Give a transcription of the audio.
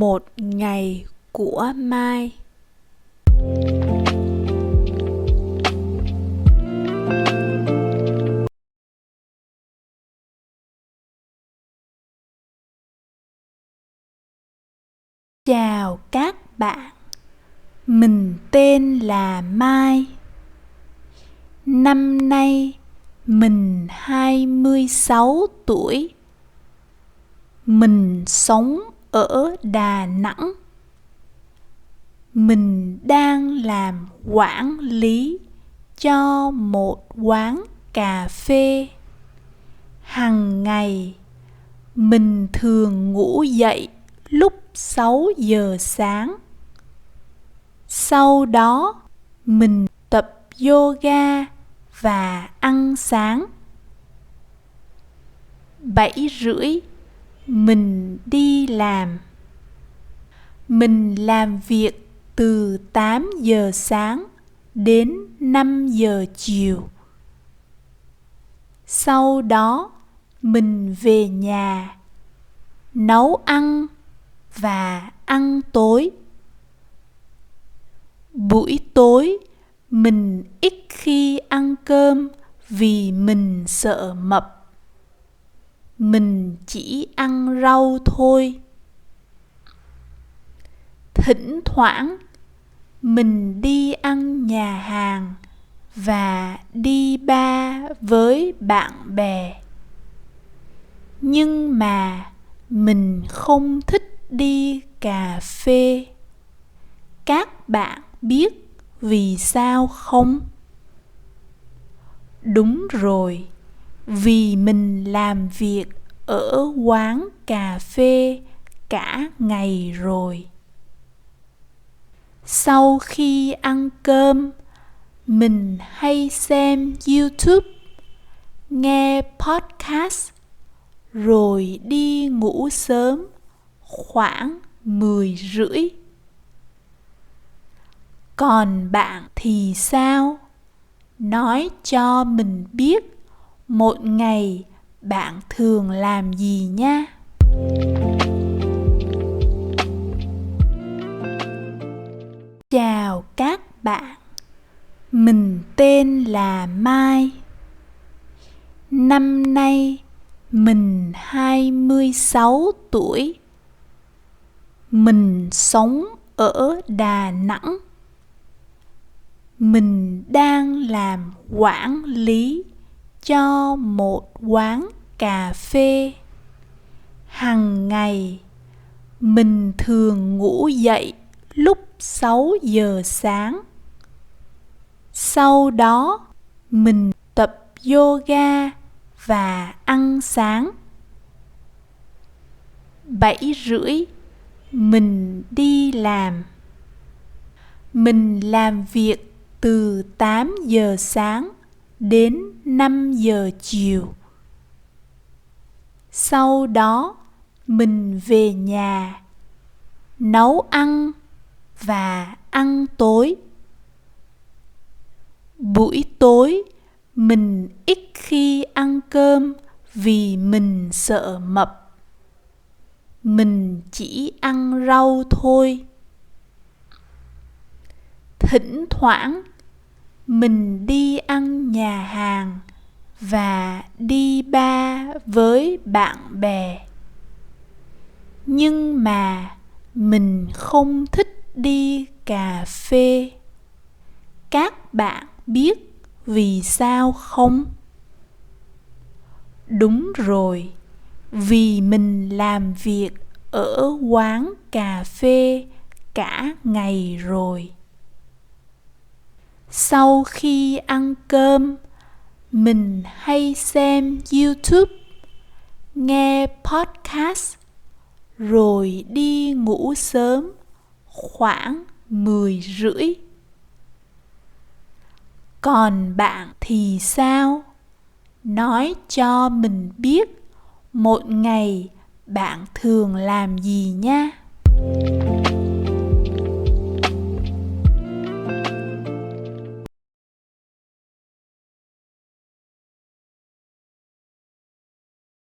Một ngày của Mai. Chào các bạn, mình tên là Mai. Năm nay mình 26 tuổi. Mình sống ở Đà Nẵng. Mình đang làm quản lý cho một quán cà phê. Hằng ngày mình thường ngủ dậy lúc 6 giờ sáng. Sau đó mình tập yoga và ăn sáng. 7:30 mình đi làm. Mình làm việc từ 8 giờ sáng đến 5 giờ chiều. Sau đó mình về nhà, nấu ăn và ăn tối. Buổi tối mình ít khi ăn cơm vì mình sợ mập. Mình chỉ ăn rau thôi. Thỉnh thoảng mình đi ăn nhà hàng và đi bar với bạn bè. Nhưng mà mình không thích đi cà phê. Các bạn biết vì sao không? Đúng rồi, vì mình làm việc ở quán cà phê cả ngày rồi. Sau khi ăn cơm, mình hay xem YouTube, nghe podcast, rồi đi ngủ sớm khoảng 10:30. Còn bạn thì sao? Nói cho mình biết một ngày bạn thường làm gì nha. Chào các bạn, mình tên là Mai. Năm nay mình 26 tuổi. Mình sống ở Đà Nẵng. Mình đang làm quản lý cho một quán cà phê. Hằng ngày mình thường ngủ dậy lúc 6 giờ sáng. Sau đó mình tập yoga và ăn sáng. 7:30 mình đi làm. Mình làm việc từ 8 giờ sáng đến 5 giờ chiều. Sau đó mình về nhà, nấu ăn và ăn tối. Buổi tối mình ít khi ăn cơm vì mình sợ mập. Mình chỉ ăn rau thôi. Thỉnh thoảng mình đi ăn nhà hàng và đi bar với bạn bè. Nhưng mà mình không thích đi cà phê. Các bạn biết vì sao không? Đúng rồi, vì mình làm việc ở quán cà phê cả ngày rồi. Sau khi ăn cơm, mình hay xem YouTube, nghe podcast, rồi đi ngủ sớm khoảng 10:30. Còn bạn thì sao? Nói cho mình biết một ngày bạn thường làm gì nha.